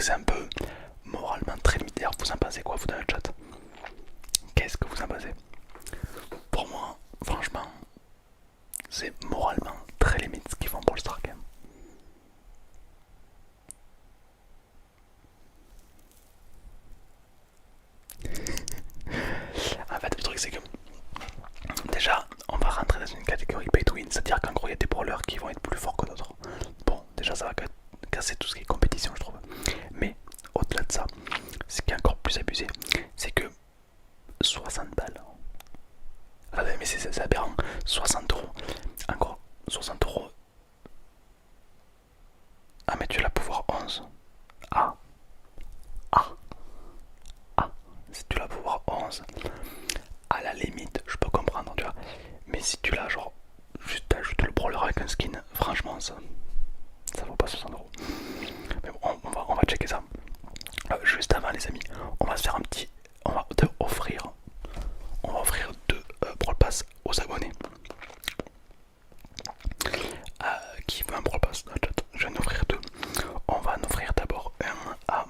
que c'est un peu moralement très limité. Alors, vous en pensez quoi, vous, dans le chat? Qu'est-ce que vous en pensez? Pour moi, franchement, c'est moralement très limite ce qu'ils font pour le Star Game. En fait, le truc, c'est que déjà, on va rentrer dans une catégorie pay to win, c'est-à-dire qu'en gros, il y a des brawlers qui vont être plus forts que d'autres. Bon, déjà, ça va casser tout ce qui est compétition, je trouve. Mais au-delà de ça, ce qui est encore plus abusé, c'est que 60 balles. Ah, mais c'est aberrant. 60 euros. Encore 60 euros. Ah, mais tu l'as pouvoir 11. Ah, ah, ah. Si tu l'as pouvoir 11, à la limite, je peux comprendre, tu vois. Mais si tu l'as, genre, juste t'ajoutes le brawler avec un skin, franchement, ça vaut pas 60 euros. Mais bon, on va checker ça. Juste avant, les amis, on va se faire un petit. On va offrir deux Brawl Pass aux abonnés. Qui veut un Brawl Pass dans le chat? Je vais en offrir deux. On va en offrir d'abord un à.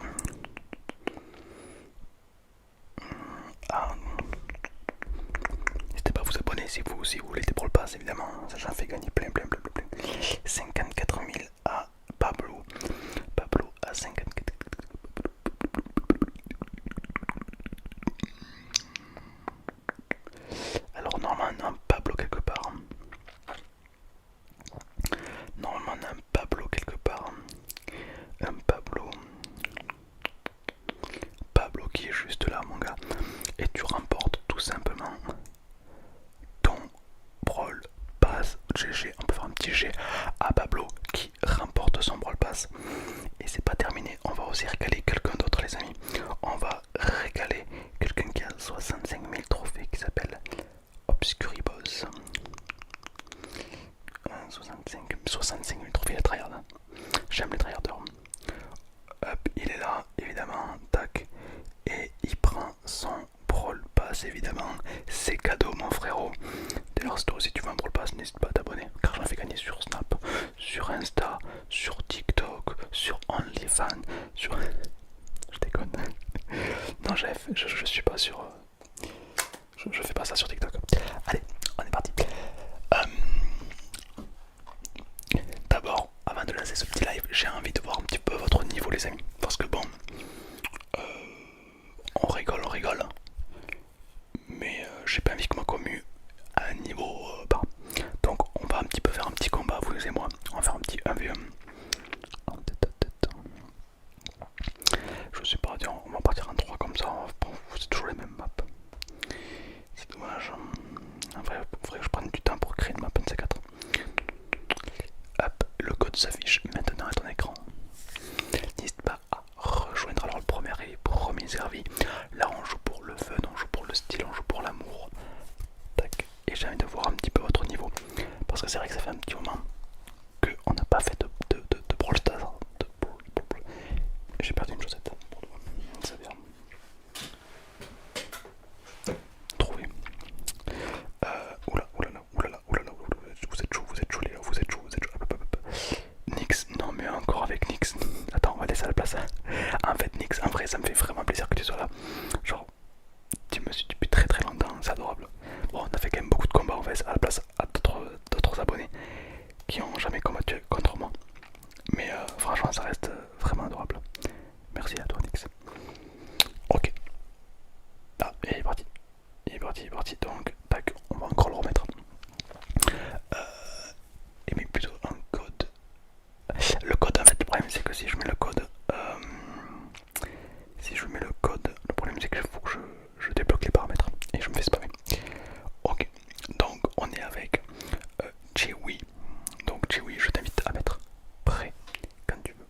N'hésitez pas à vous abonner si vous voulez des Brawl Pass, évidemment. Ça, j'en fais gagner plein. 54 000 à Pablo. Pablo à 54 000. Alors, normalement, on a un Pablo quelque part. Normalement, on a un Pablo quelque part. Un Pablo. Pablo qui est juste là, mon gars. Et tu remportes tout simplement ton Brawl Pass GG. On peut faire un petit G à Pablo qui remporte son Brawl Pass. Et c'est pas terminé, on va aussi régaler quelqu'un d'autre, les amis. On va régaler quelqu'un qui a 65 000 trophées qui s'appelle Obscuribos. 65 000 trophées, à tryhard. J'aime les tryharders. Hop, il est là, évidemment, tac. Et il prend son Brawl Pass, évidemment. C'est cadeau, mon frérot. D'ailleurs, si toi aussi tu veux un Brawl Pass, n'hésite pas à t'abonner, car j'en fais gagner sur Snap, sur Insta, sur TikTok, sur OnlyFans, sur. Je déconne. Non, je suis pas sur. Je fais pas ça sur TikTok. Allez, on est parti. D'abord, avant de lancer ce petit live, j'ai envie de voir un petit peu votre niveau, les amis. Parce que bon, on rigole. Mais j'ai pas envie que ma commu a un niveau bas. Donc, on va un petit peu faire un petit combat, vous et moi. On va faire un petit 1v1. Je sais pas, tiens, on va partir en 3 comme ça. C'est toujours les mêmes maps. C'est dommage. En vrai, il faudrait que je prenne du temps pour créer une map NC4. Hop, le code s'affiche maintenant à ton écran. N'hésite pas à rejoindre alors le premier et premier servi. Là, on joue pour le fun, on joue pour le style, on joue pour l'amour. Tac. Et j'ai envie de voir un petit peu votre niveau. Parce que c'est vrai que ça fait un petit moment qu'on n'a pas fait de Brawl Stars. J'ai perdu une chaussette. C'est bien. Trouvé. Oulala, vous êtes chaud les gars, vous êtes chaud. Nix, non mais encore avec Nix. Attends, on va laisser à la place. En fait, Nix, en vrai, ça me fait vraiment plaisir que tu sois là. Genre, tu me suis depuis très longtemps, c'est adorable. Bon, on a fait quand même beaucoup de combats, on va laisser à la place à d'autres abonnés qui ont jamais combattu contre moi. Mais franchement, ça reste vraiment adorable. Merci à toi, Nix. Ok. Ah, et il est parti. Il est parti. Donc, tac, on va encore le remettre. Et mais plutôt un code. Le code, en fait, le problème c'est que si je mets le code, le problème c'est qu'il faut que je débloque les paramètres et je me fais spammer. Ok, donc on est avec Chewy. Donc Chewy, je t'invite à mettre prêt quand tu veux.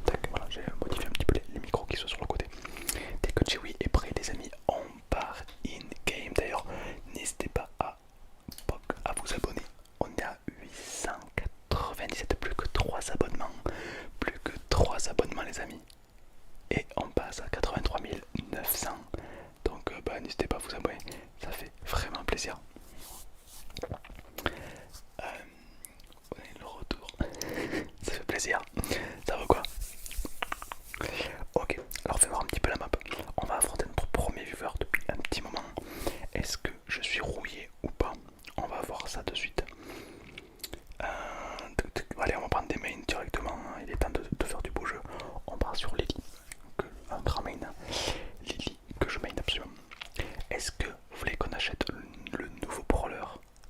Tac, voilà, j'ai modifié un petit peu les micros qui sont sur le côté. Dès que Chewy est prêt, les amis, on part in game. D'ailleurs, n'hésitez pas à vous abonner. On est à 897, plus que 3 abonnements. Plus que 3 abonnements, les amis. Et on passe à 83 900. Donc n'hésitez pas à vous abonner, ça fait vraiment plaisir. plaisir. Ça vaut quoi? Ok, alors fais voir un petit peu la map. On va affronter notre premier viewer depuis un petit moment. Est-ce que je suis rouillé ou pas? On va voir ça de suite. Allez, on va prendre des mains directement. Il est temps de faire du beau jeu. On part sur Lily, un grand main. Lily, que je main absolument. Est-ce que vous voulez qu'on achète le nouveau brawler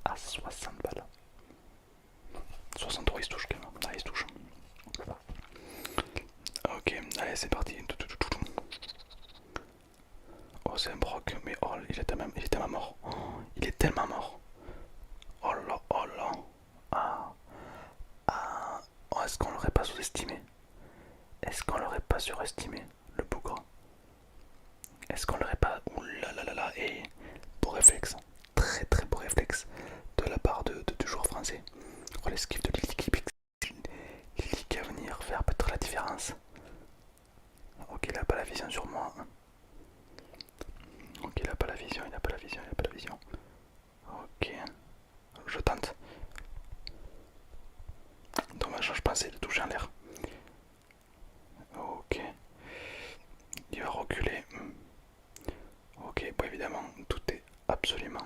à 60 balles? 60 euros, il se touche quand même. Ah, il se touche. Ok, allez, c'est parti. Oh, c'est un broc, mais oh, il est tellement mort. Oh, il est tellement mort. Oh là, oh là. Ah, ah. Oh, est-ce qu'on l'aurait pas sous-estimé? Est-ce qu'on l'aurait pas surestimé, le bougre? Est-ce qu'on l'aurait pas... Ouh là là là là. Et beau réflexe. Très très beau réflexe de la part du joueur français. Oh, l'esquive de Lily qui va venir faire peut-être la différence. Ok, il a pas la vision sur moi. Ok, il a pas la vision, il a pas la vision, il a pas la vision. Ok, je tente. Dommage, je pensais de toucher en l'air. Ok, il va reculer. Ok, bon évidemment, tout est absolument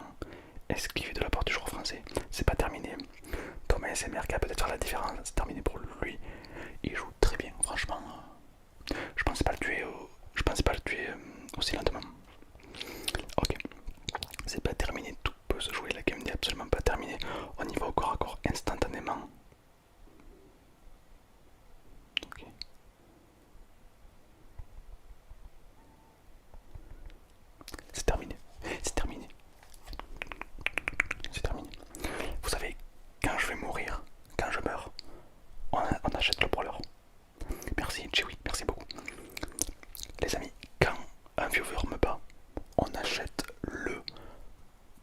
esquivé de la part du joueur français. C'est pas terminé. Thomas SMR qui a peut-être faire la différence. C'est terminé pour lui. Il joue très bien, franchement. Je pensais pas le tuer, aussi lentement. Ok, c'est pas terminé, tout peut se jouer, la game n'est absolument pas terminée. On y va au corps à corps instantanément. Ok. C'est terminé, c'est terminé, c'est terminé. Vous savez, quand je vais mourir, quand je meurs, on achète le brawler. Merci Chewy, merci beaucoup. Les amis, quand un viewer me bat, on achète le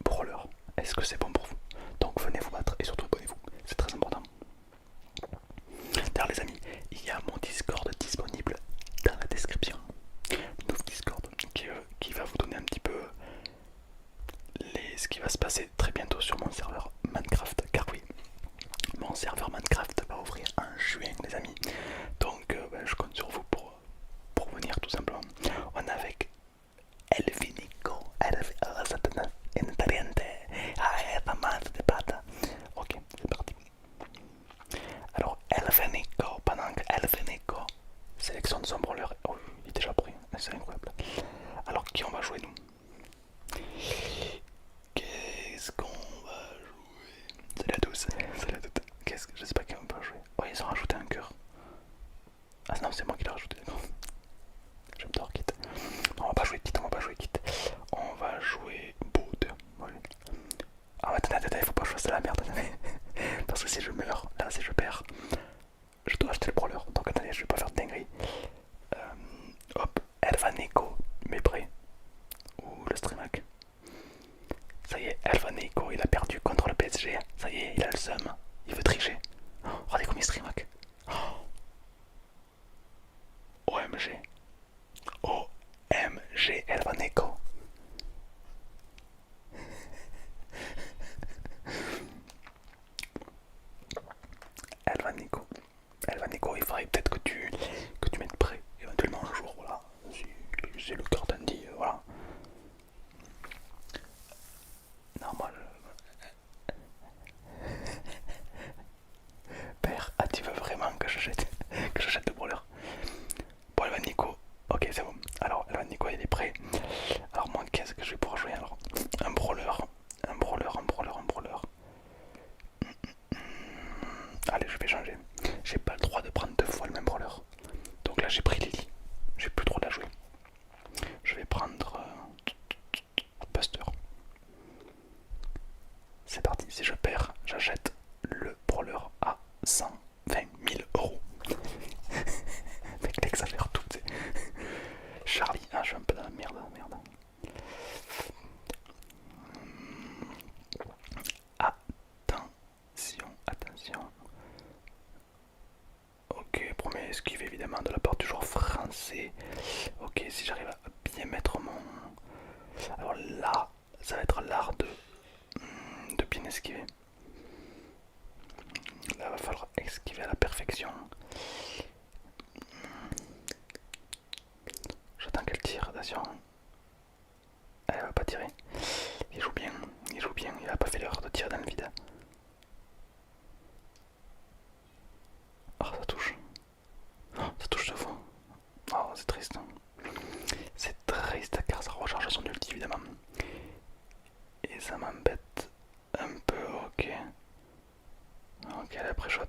brawler. Est-ce que c'est bon pour vous? Donc venez vous battre et surtout abonnez-vous, c'est très important. D'ailleurs les amis, il y a mon Discord disponible dans la description. Nouveau Discord qui va vous donner un petit peu ce qui va se passer très bientôt sur mon serveur Minecraft. Car oui, mon serveur Minecraft va ouvrir en juin les amis. Donc je compte sur vous pour venir tout simplement. On est avec Elvinico, ok, c'est parti. Alors Elvinico, pendant que Elvinico sélectionne son brawler. Oh, il est déjà pris, c'est incroyable. Alors qui on va jouer nous? Qu'est-ce qu'on va jouer? C'est la douce, c'est la douce. Qu'est-ce que je sais pas qui on peut jouer. Oh, ils ont rajouté un cœur. Ah non, c'est moi qui l'ai rajouté, d'accord. J'adore Kit. Non, on va pas jouer Kit, on va pas jouer Kit. On va jouer Boud. Ouais. Ah, attendez, il faut pas choisir la merde, attendez. Parce que si je meurs, là, si je perds, je dois acheter le brawler. Donc attendez, je vais pas faire de dinguerie. Hop, Elvanico, mais prêt. Ouh, le streamac. Ça y est, Elvanico, il a perdu contre le PSG. Ça y est, il a le seum. Il veut tricher. Oh, regardez comme il streamac. Oh. OMG. OMG, Elvanico. Elvanico. Elvanico, il faudrait peut-être que tu mettes prêt, éventuellement un jour, voilà. Si j'ai le cœur d'Andy, voilà. Non, moi, père, ah, tu veux vraiment que j'achète le brawler? Bon, Elvanico, ok, c'est bon. Alors, Elvanico, il est prêt. Alors, moi, qu'est-ce que je vais pouvoir jouer alors? Un brawler, un brawler, un brawler, un brawler. Allez, je vais changer. J'ai pas le droit de prendre deux fois le même brawler. Donc là, j'ai pris Lily. J'ai plus le droit de la jouer. Je vais prendre Buster. C'est parti. Si je perds, j'achète le brawler à 120 000 euros. Mec, t'exagères tout. Charlie, ah, je suis un peu dans la merde. Attention. Ok, premier esquive évidemment de la part du joueur français. Ok, si j'arrive à bien mettre mon... Alors là, ça va être l'art de bien esquiver. Là, falloir esquiver à la perfection. J'attends qu'elle tire, attention. Elle va pas tirer. Il joue bien, il a pas fait l'erreur de tirer dans le vide. Oh, ça touche. Oh, ça touche de fond. Oh, c'est triste. C'est triste car ça recharge son ulti évidemment. Et ça m'embête un peu, ok. Ok, elle a pré-shot.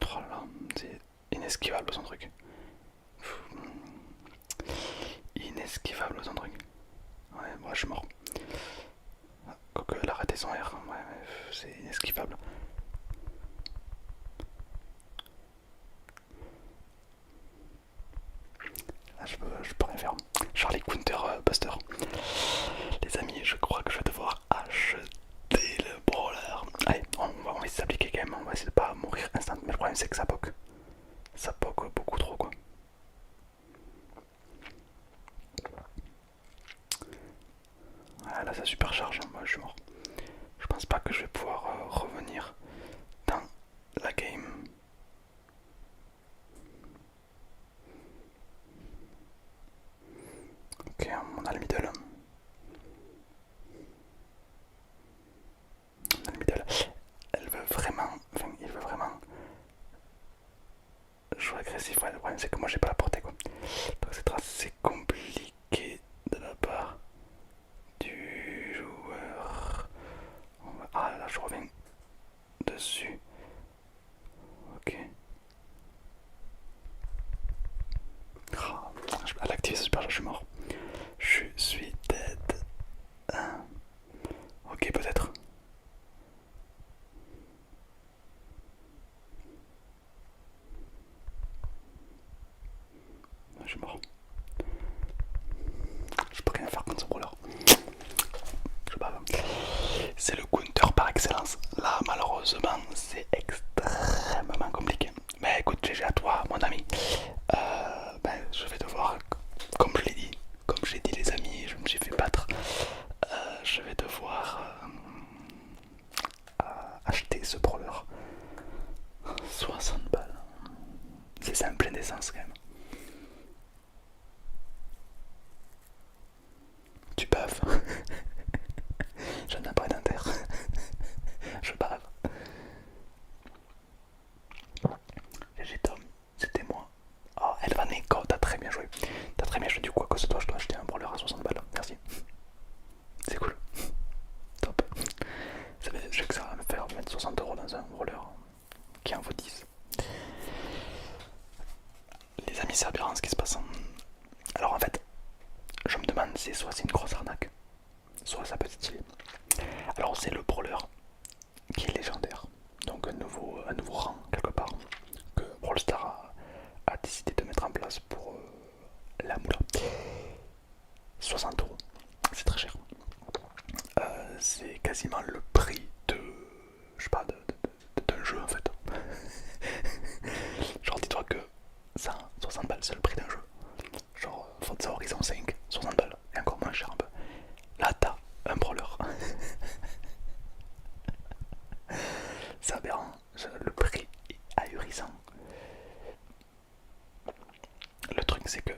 Oh là, c'est inesquivable son truc. Inesquivable son truc. Ouais, moi je suis mort. Quoique elle a raté son R, ouais, c'est inesquivable. Là, je peux rien faire. Charlie Counter Buster. Les amis, je crois que je vais devoir acheter le brawler. Allez, on va essayer de s'appliquer quand même. On va essayer de pas mourir instant. Mais le problème c'est que ça poke. Ça poke beaucoup trop quoi. Ah, là ça supercharge, moi je suis mort. Je pense pas que je vais pouvoir revenir dans la game. Ok, on a le middle. On a le middle. Elle veut vraiment, enfin il veut vraiment jouer agressif. Ouais, le problème c'est que moi j'ai pas la portée quoi. Donc c'est assez compliqué de la part du joueur. Ah là je reviens dessus. Ok. Oh, elle a activé ce super, je suis mort. Je suis dead. Ok peut-être. Je suis mort. Je peux rien faire contre ce brawler. Je bave. C'est le counter par excellence. Là malheureusement c'est extrêmement compliqué. Mais écoute, GG à toi mon ami. Je vais devoir, comme je l'ai dit, comme j'ai dit les amis, je me suis fait battre. Je vais devoir acheter ce brawler. 60 balles. C'est un plein d'essence quand même. Tu baves. J'en ai pas d'inter. Je bave. GG Tom, c'était moi. Oh, Elvaneko, t'as très bien joué. T'as très bien joué du coup, à cause de toi, je dois acheter un brawler à 60 balles. Merci. C'est cool. Top. Je sais que ça va me faire mettre 60 euros dans un brawler qui en vaut 10. Les amis, c'est aberrant ce qui se passe. Alors en fait, je me demande si soit c'est une grosse arnaque, soit ça peut être stylé. Alors c'est le brawler qui est légendaire, donc un nouveau rang quelque part que Brawl Stars a décidé de mettre en place pour la moula. 60 euros, c'est très cher. C'est quasiment le prix de, je sais pas, d'un jeu en fait. Genre dis-toi que ça, 60 balles c'est le prix d'un jeu. Genre Forza Horizon 5, 60 balles, et encore moins cher un peu. Là t'as un brawler. C'est aberrant, le prix est ahurissant. Le truc c'est que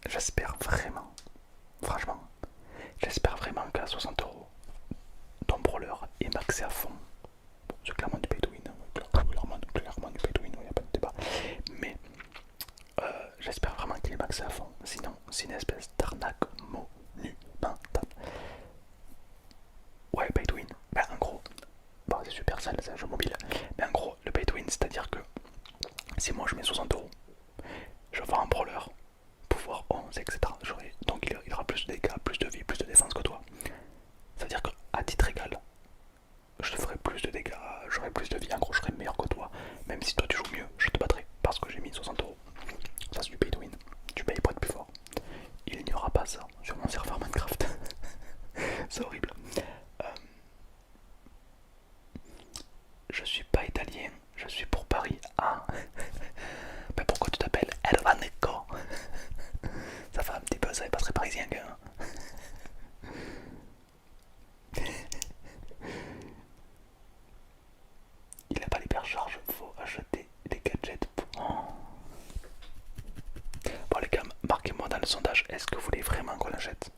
j'espère vraiment, franchement, j'espère vraiment qu'à 60 euros, ton brawler est maxé à fond. Bon, c'est clairement du pay to win, clairement du pay to win, il n'y a pas de débat. Mais j'espère vraiment qu'il est maxé à fond, sinon c'est une espèce d'arnaque monumentale. Ouais, pay to win, ben en gros, bon, c'est super sale, c'est un jeu mobile, mais en gros, le pay to win, c'est à dire que si moi je mets 60 euros, je vends un brawler, pouvoir 11, etc. Donc il aura plus de dégâts, plus de vie, plus de défense que toi. Ça veut dire qu'à titre égal, je te ferai plus de dégâts, j'aurai plus de vie, en gros je serai meilleur que toi. Même si toi tu joues mieux, je te battrai parce que j'ai mis 60 euros. Ça c'est du pay to win, tu payes pour être plus fort. Il n'y aura pas ça sur mon serveur Minecraft. C'est horrible. Je est-ce que vous voulez vraiment qu'on achète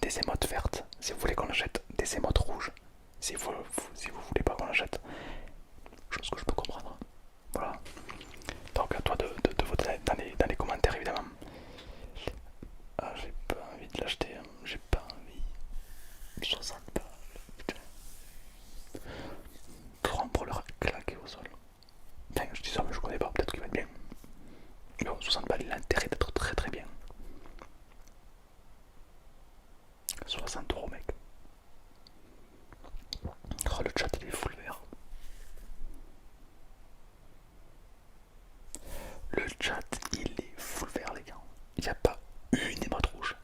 des émotes vertes, si vous voulez qu'on achète des émotes rouges, si vous voulez pas qu'on achète, chose que je peux comprendre. Voilà. Donc à toi de voter dans les commentaires évidemment. Ah, j'ai pas envie de l'acheter, hein. J'ai pas envie. 60 balles. Putain. Grand pour leur claquer au sol. Enfin, je dis ça mais je connais pas, peut-être qu'il va être bien. Mais bon, 60 balles, il a intérêt d'être très très bien. 60 € mec. Oh, le chat il est full vert. Le chat il est full vert les gars. Il n'y a pas une émote rouge.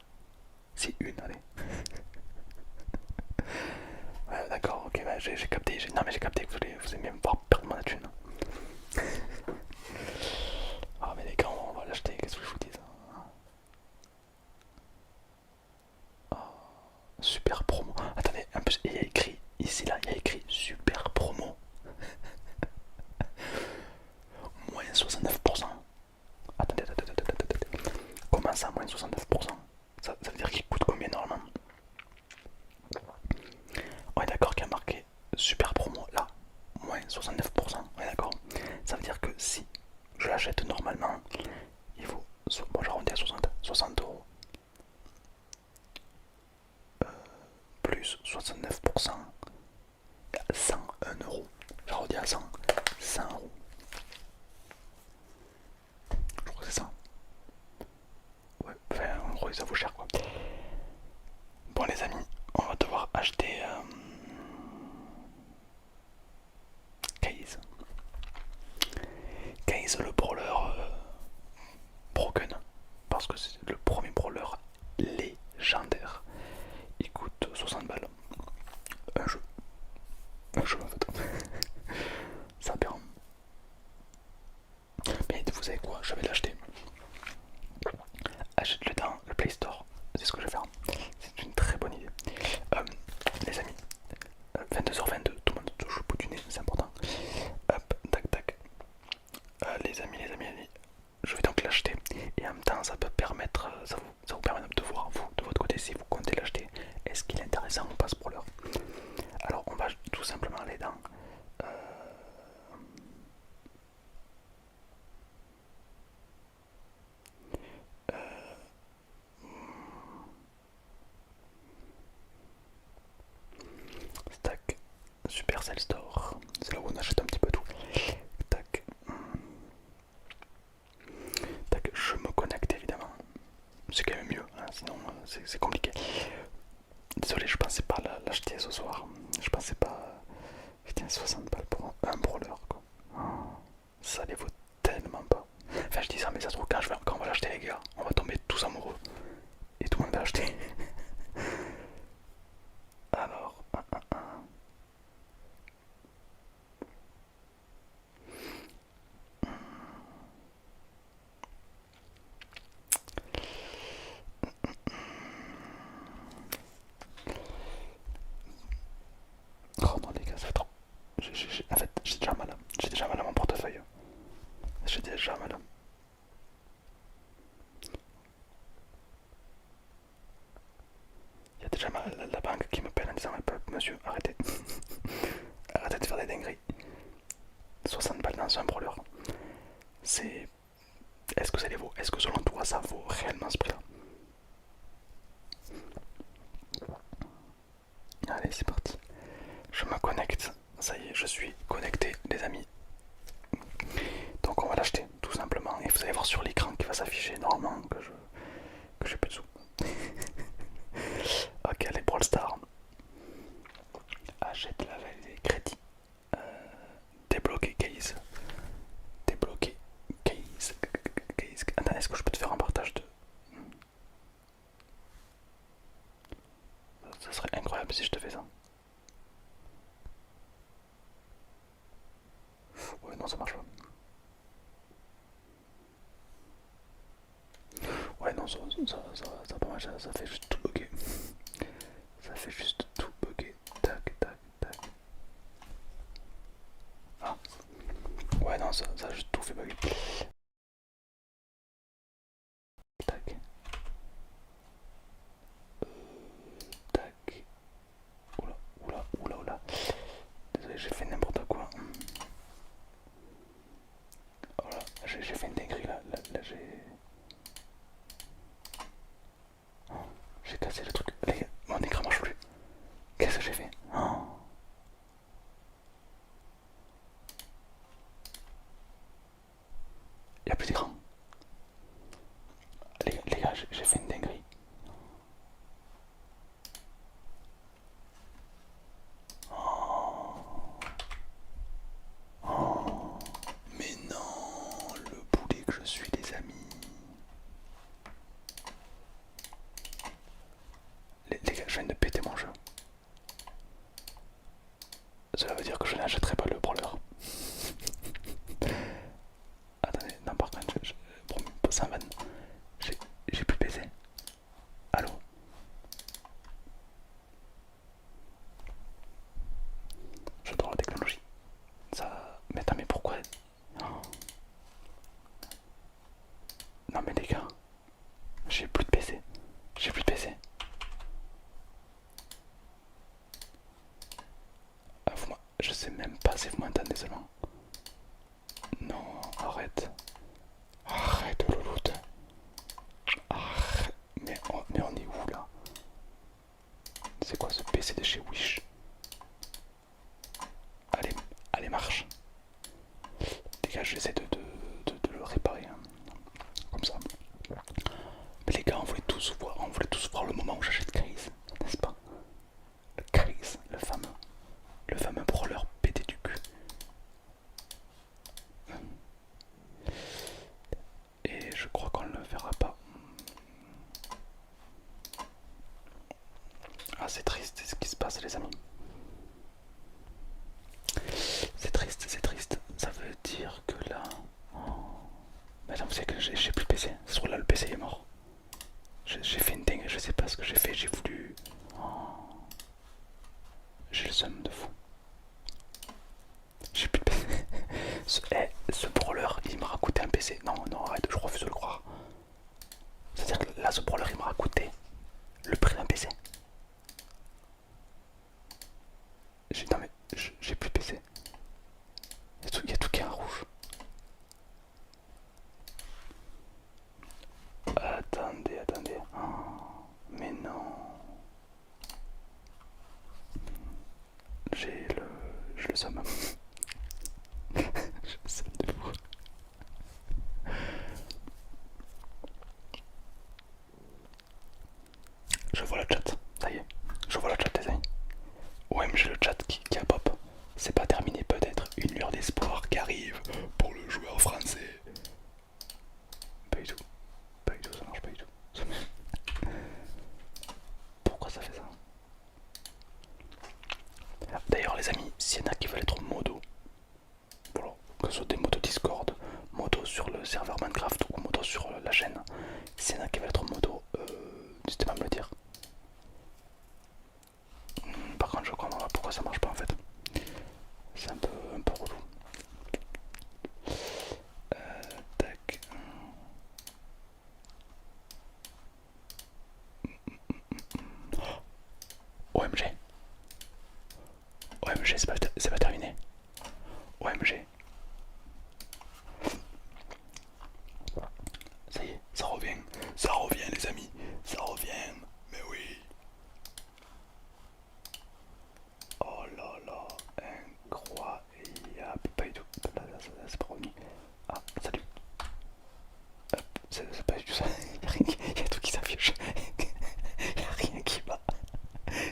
C'est une, allez. Ouais, d'accord, ok, bah, j'ai capté. Non mais j'ai capté que vous aimez me voir perdre ma thune. Ah mais les gars, on va l'acheter, qu'est-ce que je vous dis ça. Oh, super promo. Attendez, en plus il y a écrit, ici là, il y a écrit super promo. Moins 69%. Attendez. Comment ça, moins 69%? Ça veut dire qu'il coûte combien normalement? On est d'accord qu'il y a marqué super promo là, moins 69%. On est d'accord. Ça veut dire que si je l'achète normalement, il vaut, bon j'arrondis à 60 euros. Plus 69%, 101 euros. J'arrondis à 100 euros. Je crois que c'est ça. Ouais, enfin, en gros, ça vaut cher quoi. Bon, les amis, on va devoir acheter Case. Case, le brawler broken. Parce que c'est le premier brawler légendaire. Il coûte 60 balles. Un jeu. Un jeu en fait. Ça perd. Mais vous savez quoi, je vais l'acheter. Achète-le dans le Play Store. C'est ce que je vais faire. C'est une très bonne idée. Les amis, 22h22, tout le monde touche au bout du nez, c'est important. Hop, tac tac. Les amis, je vais donc l'acheter. Et en même temps, ça peut permettre, ça vous permet de voir, vous, de votre côté, si vous comptez l'acheter, est-ce qu'il est intéressant ou pas ce brawler. Alors, on va tout simplement aller dans. Stack, Supercell Store, c'est là où on achète un petit peu tout. Tac, tac, je me connecte évidemment. C'est quand même mieux, hein, sinon c'est compliqué. Désolé, je pensais pas l'acheter ce soir. Je pensais pas. Putain, 60 balles pour un brawler quoi. Oh, ça les vaut tellement pas. Enfin, je dis ça, mais ça se trouve, quand on va l'acheter, les gars, on va tomber tous amoureux. Et tout le monde va l'acheter. Alors, oh non, les gars, c'est trop. En fait, j'ai déjà mal. J'ai déjà mal à mon portefeuille. J'ai déjà mal. Il y a déjà la banque qui me peine en disant monsieur, arrêtez. Arrêtez de faire des dingueries. 60 balles dans un brawler. C'est. Est-ce que ça les vaut? Est-ce que selon toi ça vaut réellement ce prix-là? Allez, c'est parti. Je me connecte. Ça y est, je suis connecté, les amis. Donc on va l'acheter, tout simplement. Et vous allez voir sur l'écran qui va s'afficher normalement que j'ai plus de sous. Ok, allez, Brawl Stars. Achète la validée crédit. Débloquer case. Débloquer case. Attends, est-ce que je peux te faire un partage de. Ça serait incroyable si je te fais ça. Ouais, non, ça marche pas. Ouais, non, ça pas marcher, ça fait juste tout bugger. Ça fait juste tout bugger. Tac, tac, tac. Ah, ouais, non, ça a juste tout fait bugger. Tac. j'ai fait? Oh. Y a plus d'écran. Les gars, j'ai fait une dinguerie. Mais non, le boulet que je suis, les amis. Les gars, je viens de péter mon jeu. Cela veut dire que je n'achèterai pas le brawler. Attendez, non, par contre, promis, sans vanne. J'ai plus de PC. Allô? J'adore la technologie. Ça. Mais attends, mais pourquoi? Oh. Non, mais les gars, j'ai plus de PC. J'ai plus de PC. Ah, je sais même pas si vous m'entendez seulement. Non, arrête. Arrête, louloute. Arrête. Mais on est où là? C'est quoi ce PC de chez Wish? Allez, allez, marche. Les gars, j'essaie de le réparer. Hein. Comme ça. Mais les gars, on voulait tous voir le moment où j'achète Craze, n'est-ce pas? Craze, le fameux brawler pété du cul. Et je crois qu'on ne le verra pas. Ah, c'est triste, c'est ce qui se passe, les amis. C'est triste, c'est triste. Ça veut dire que là... Oh. Mais non, vous savez que j'ai plus de PC. Ce soir là, le PC est mort. J'ai fait une dingue, je sais pas ce que j'ai fait, j'ai voulu... Oh. J'ai le seum de fou. J'ai plus de PC. Ce brawler, il m'a coûté un PC. Non, non, arrête, je refuse de le croire. C'est-à-dire que là, ce brawler, il m'a coûté le prix d'un PC. Non mais, j'ai plus de PC. Il y a tout qui est en rouge. Attendez, attendez. Oh, mais non. J'ai le somme. J'ai le somme de vous. Je vois le chat, ça y est. Je vois le chat, les amis. OMG, le chat qui a pop. C'est pas terminé, peut-être une lueur d'espoir qui arrive pour le joueur français. Pas du tout. Pas du tout, ça marche pas du tout. Pourquoi ça fait ça? D'ailleurs, les amis, s'il y en a qui veulent être modo, voilà, que ce soit des modos Discord, modos sur le serveur Minecraft ou modos sur la chaîne, s'il y en a qui veulent être modo, n'hésitez pas à me le dire. Par contre, je comprends pas pourquoi ça marche pas en fait. C'est un peu relou. Tac. OMG. OMG, c'est pas terminé. OMG. Ça y est, ça revient. Ça revient, les amis. Ça revient. Mais oui. Oh là là. Incroyable. Pas du tout. Là, c'est pas revenu. Ah, salut. Hop, c'est pas du tout ça. Il y a tout qui s'affiche. Il y a rien qui va.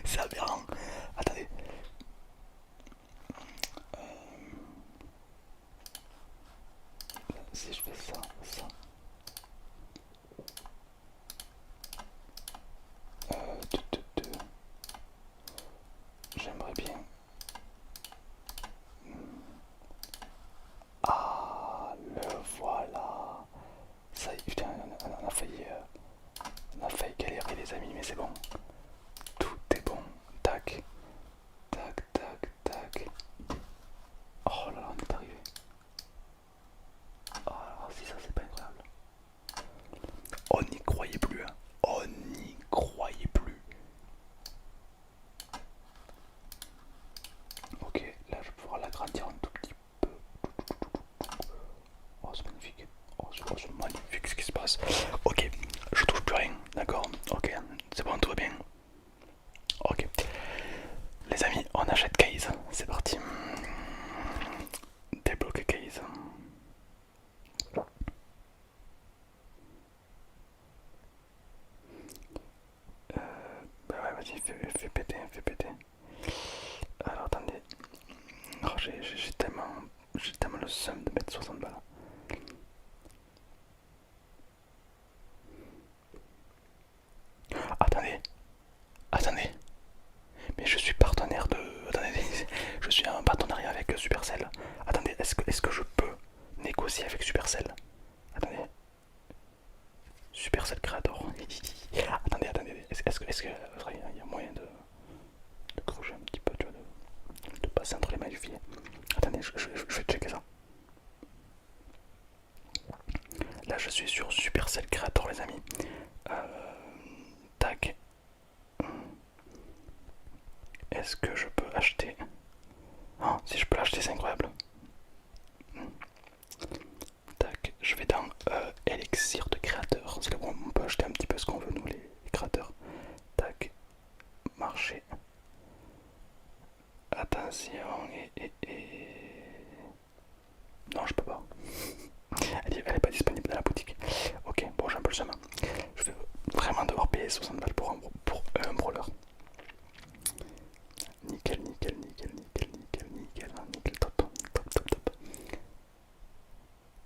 C'est aberrant. Attendez. Si je fais ça. J'aimerais bien. Ah, le voilà. Ça y est, putain, on a failli galérer, les amis, mais c'est bon. Tout est bon. Tac, tac, tac, tac. Oh là là, on est arrivé. Oh, si ça, c'est pas incroyable. On n'y croyait plus, hein. On n'y croyait plus. Ok, là je vais pouvoir l'agrandir un tout petit peu. Oh, c'est magnifique. Oh, c'est magnifique ce qui se passe. Ok, je touche plus rien, d'accord. Ok, c'est bon, tout va bien. Ok. Les achète case, c'est parti. Débloquer case. Bah ouais, vas-y, fais péter, fais péter. Alors attendez. Oh, j'ai tellement le seum de mettre 60 balles. Attendez, attendez. Mais je suis partenaire de. Attendez, je suis un partenariat avec Supercell. Attendez, est-ce que je peux négocier avec Supercell? Attendez. Supercell Creator. Attendez, attendez. Est-ce que il y a moyen de creuser un petit peu, tu vois, de passer entre les mailles du filet? Attendez, je vais checker ça. Là, je suis sur Supercell Creator, les amis. Tac. Est-ce que je peux acheter? Oh, si je peux l'acheter, c'est incroyable. Tac, je vais dans Elixir de créateur. C'est là où on peut acheter un petit peu ce qu'on veut, nous, les créateurs. Tac, marché. Attention, non, je peux pas. Elle est pas disponible dans la boutique. Ok, bon, j'ai un peu le seum. Je vais vraiment devoir payer 60 balles pour un brawler. Nickel, nickel, nickel, nickel, nickel, nickel, nickel, top, top, top, top.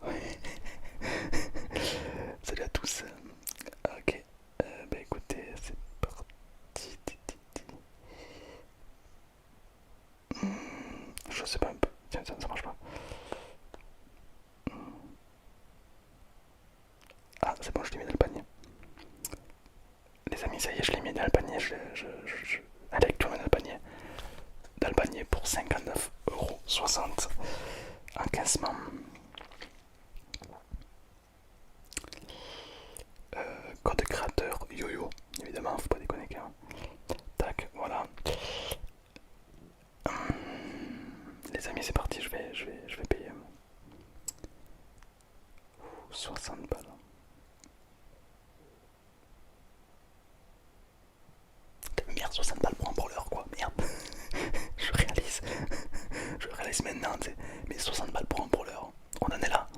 Ouais. Salut à tous. Ok, bah écoutez, c'est parti. Je sais pas un peu. Tiens, ça marche pas. Ah, c'est bon, je l'ai mis dans le panier. Les amis, ça y est, je l'ai mis dans le panier. Avec tout le monde dans le panier. Dans le panier pour 59,60 € en cassement. Code créateur yo-yo, évidemment, faut pas déconner quand même. Tac, voilà. Les amis, c'est parti, je vais payer 60 balles. Merde, 60 balles pour un brawler, quoi, merde. je réalise. Je réalise maintenant, tu sais. Mais 60 balles pour un brawler, on en est là.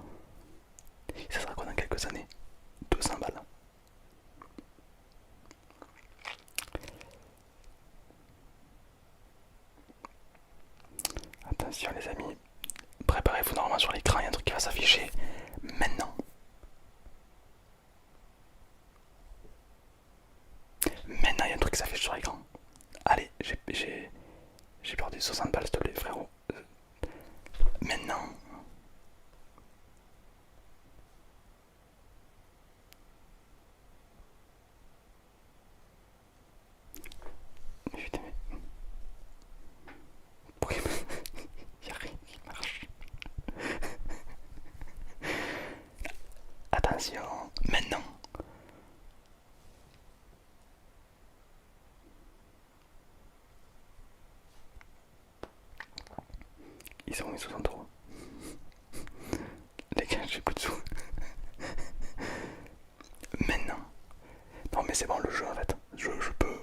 Ça sera quoi dans quelques années? 200 balles. Attention les amis, préparez-vous, normalement sur l'écran il y a un truc qui va s'afficher maintenant. Maintenant il y a un truc qui s'affiche sur l'écran. Allez, j'ai perdu 60 balles s'il te plaît frérot. Maintenant. Mais putain mais... Pourquoi il y a rien qui marche? Attention, maintenant. Ils sont mis 60 €. Les gars, j'ai plus de sous. Maintenant. Non mais c'est bon le jeu en fait. Je peux...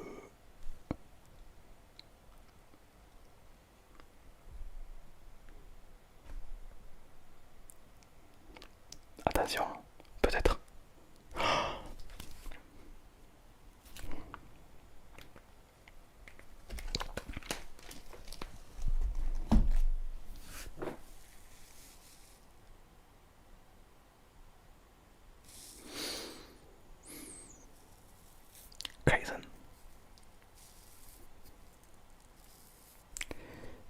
Attention, peut-être. Kaizen.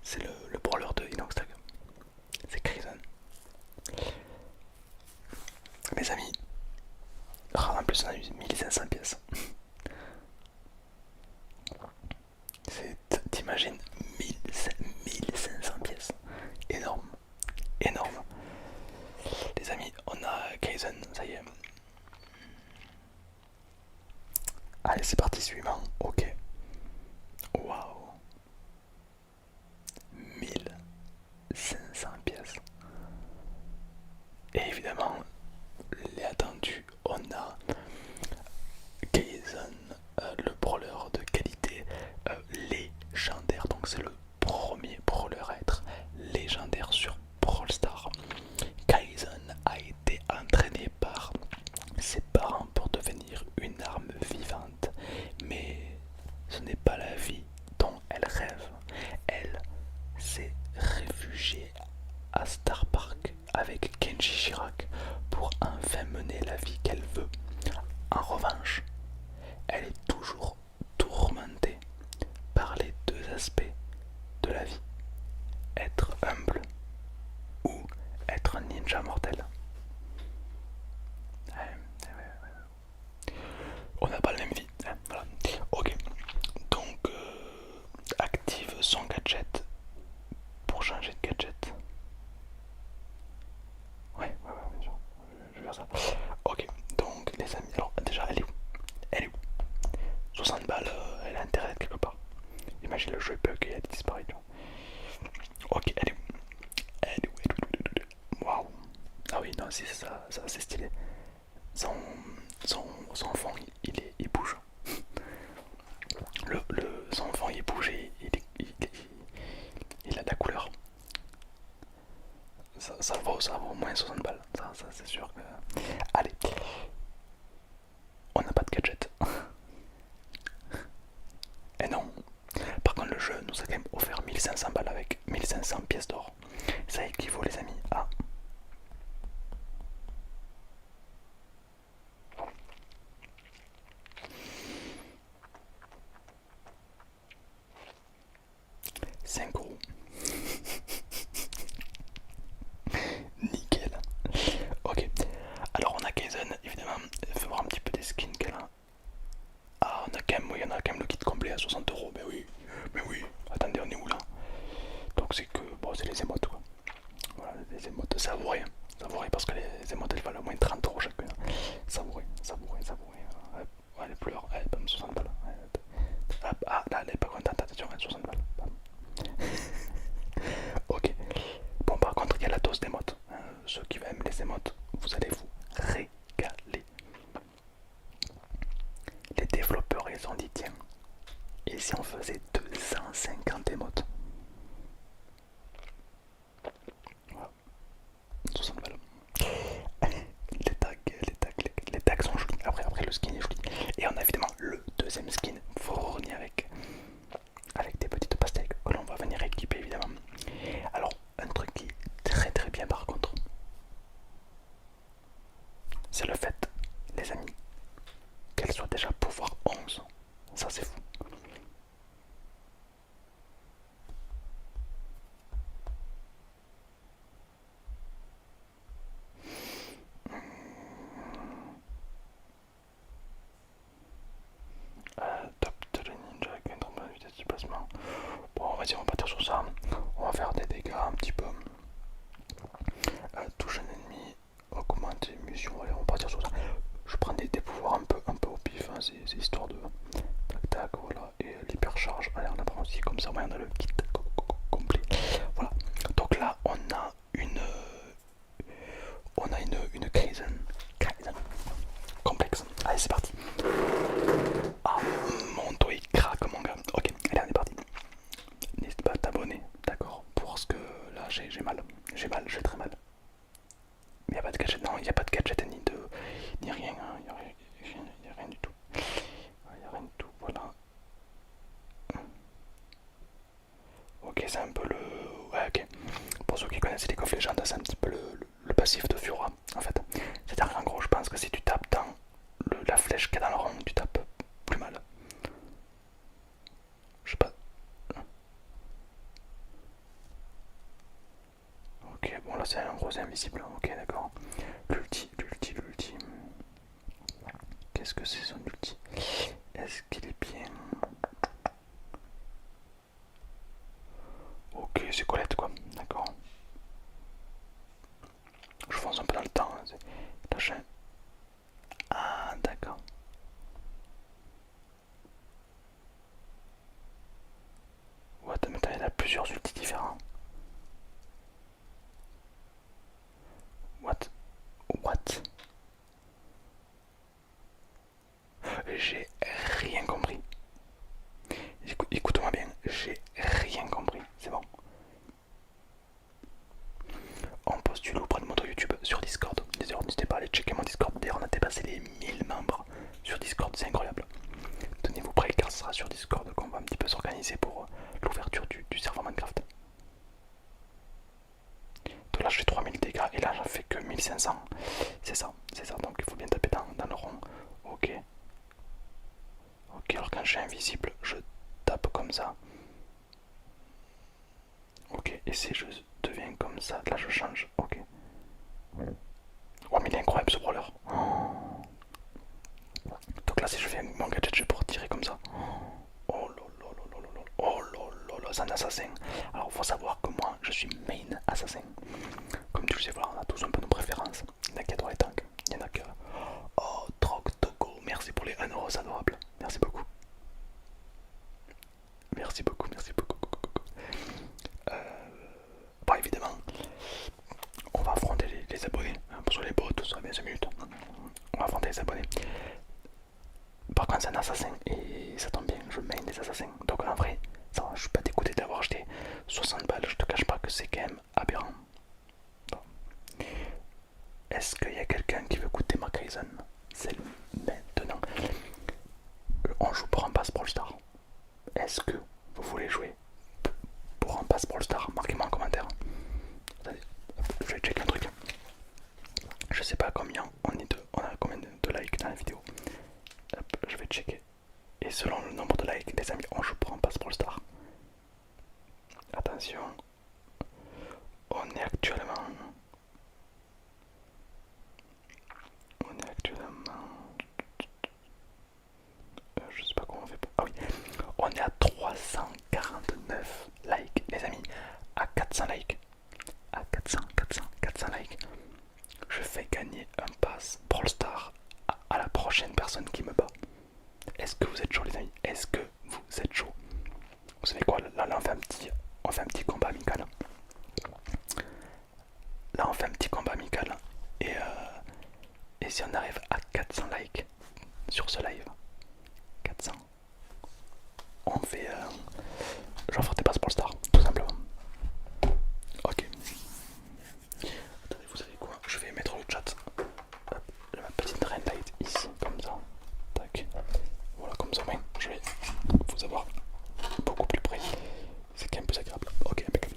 C'est le brawler de Inoxtag. C'est Kaizen. Mes amis. Oh, en plus on a eu 1500 pièces. T'imagines 1500 pièces. Énorme. Énorme. Les amis, on a Kaizen, ça y est. Allez, c'est parti, suivant. Ok. Waouh. 1500 pièces. Et évidemment, les attendus, on a Kaizen, le brawler de qualité légendaire. Donc premier brawler à être légendaire sur Brawl Stars. Kaizen a été entraîné par ses parents pour devenir une arme vivante, mais ce n'est pas la vie dont elle rêve. Elle s'est réfugiée à Star Park avec Kenji Chirac pour enfin mener la vie qu'elle veut. En revanche, elle est toujours tourmentée par les deux aspects de la vie, être humble ou être un ninja mortel. On n'a pas la même vie, hein, voilà. Ok, donc active son gadget pour changer de gadget. Ouais, bien sûr, je vais faire ça. Ok, donc les amis, alors déjà elle est où? Elle est où? 60 balles, elle a intérêt à être quelque part. Imagine le jeu bug et elle disparaît. Ok, elle est où? Elle est où? Waouh. Ah oui, non, si, ça c'est stylé. Son, son enfant, il bouge. Son enfant, il bouge et il a de la couleur. Ça vaut au moins 60 balles. Ça c'est sûr que... Allez. On n'a pas de gadget. Et non. Par contre, le jeu nous a quand même offert 1500 balles avec 1500 pièces d'or. Ça équivaut, les amis, à 5 €. Nickel. Ok. Alors on a Kaizen, évidemment. Fais voir un petit peu des skins qu'elle a. Ah, on a quand même, oui, on a quand même le kit complet à 60 €. Mais oui. Attendez, on est où là? Donc c'est que, bon, c'est les émotes quoi. Voilà, les émotes savourées. Savourées parce que les émotes elles valent au moins 30 € chacune. Savourées. Ouais, elle pleure. Elle pas 60 balles. Ah, là, elle est pas contente. Attention, elle 60 balles. Ok. Bon, par contre, il y a la dose d'émotes. Ceux qui aiment les émotes, vous allez vous régaler. Les développeurs, ils ont dit tiens, et si on faisait 250 émotes? Voilà, 60 balles. Les tags sont jolis. Après le skin est joli. Et on a évidemment le deuxième skin fourni avec des petites pastèques que l'on va venir équiper évidemment. Alors, un truc qui est très bien par contre, c'est le fait, les amis, qu'elle soit déjà pouvoir 11. Ça c'est fou. Top de ninja avec une trompe de vitesse de déplacement. Bon, vas-y, on va partir sur ça. On va faire des dégâts un petit peu. Touche un ennemi, augmenter munitions. Allez, on va partir sur ça. Je prends des pouvoirs un peu au pif, hein. C'est histoire de tac, voilà. Et l'hypercharge. Allez, on apprend aussi comme ça. Ouais, on a le kit complet. Voilà. Donc là, on a une Kaizen complexe. Allez, c'est parti. Ah, mon dos il craque, mon gars. Ok, allez, on est parti. N'hésite pas à t'abonner, d'accord? Pour ce que là j'ai mal. J'ai très mal. Mais y a pas de gadget, non, il n'y a pas de gadget ni rien, hein. Y a rien du tout. Y a rien du tout, voilà. Ok, c'est un peu le. Ouais, ok. Pour ceux qui connaissent League of Legends, c'est un petit peu le passif de Fiora en fait. C'est-à-dire qu'en gros, je pense que si tu tapes dans la flèche qui est dans le rond, tu tapes plus mal. Je sais pas. Ok, bon là c'est un gros invisible. Ok, d'accord. L'ulti. Qu'est-ce que c'est son ulti? Est-ce qu'il est bien? Ok, c'est Colette quoi, d'accord. Je fonce un peu dans le temps. Hein. Lâche un. Ah, d'accord. What, mais il y a plusieurs ultis différents. What? J'ai rien compris. Écoute-moi bien, j'ai rien compris. C'est bon. 1500. C'est ça, donc il faut bien taper dans le rond. Ok. Ok, alors quand je suis invisible, je tape comme ça. Ok, et si je deviens comme ça, là je change. Ok. Oh mais il est incroyable ce brawler. Donc là si je fais mon gadget, je vais pouvoir tirer comme ça. Oh là là là là là là. Oh là là là, c'est un assassin. Alors faut savoir que moi je suis main assassin. Comme tu le sais, voilà, on a tous un peu nos préférences. Il y en a qui adorent les tanks, il y en a que... Oh, Troc Togo, merci pour les 1€, c'est adorable. Merci beaucoup. Merci beaucoup, merci beaucoup. Bon, évidemment, on va affronter les abonnés. Pour les bots, ça va bien 5 minutes. On va affronter les abonnés. Par contre, c'est un assassin et ça tombe bien, je main des assassins. Donc en vrai, ça va, je suis pas dégoûté d'avoir acheté 60 balles. Je te cache pas que c'est quand même aberrant. Bon. Est-ce qu'il y a quelqu'un qui veut goûter ma Crimson? C'est maintenant. On joue pour un pass Brawl Star. Est-ce que vous voulez jouer pour un pass Brawl Star? Marquez-moi en commentaire. Attendez, je vais checker un truc. Je sais pas combien on a combien de likes dans la vidéo. Hop, je vais checker. Et selon le nombre de likes, les amis, on joue pour un pass Brawl Star. Attention. On est actuellement. Je sais pas comment on fait. Ah oui. On est à 349 likes, les amis. À 400 likes. À 400 likes. Je fais gagner un pass Brawl Star à la prochaine personne qui me bat. Est-ce que vous êtes chaud, les amis? Est-ce que vous êtes chaud? Vous savez quoi? Là, on fait un petit combat amical. Là, on fait un petit combat amical. Et si on arrive à 400 likes sur ce live, 400, on fait. J'offre des passes pour le star, tout simplement. Ok. Attendez, vous savez quoi? Je vais mettre le chat. Hop, j'ai ma petite rain light ici, comme ça. Tac. Voilà, comme ça, je vais vous avoir beaucoup plus près. C'est quand même plus agréable. Ok, impeccable.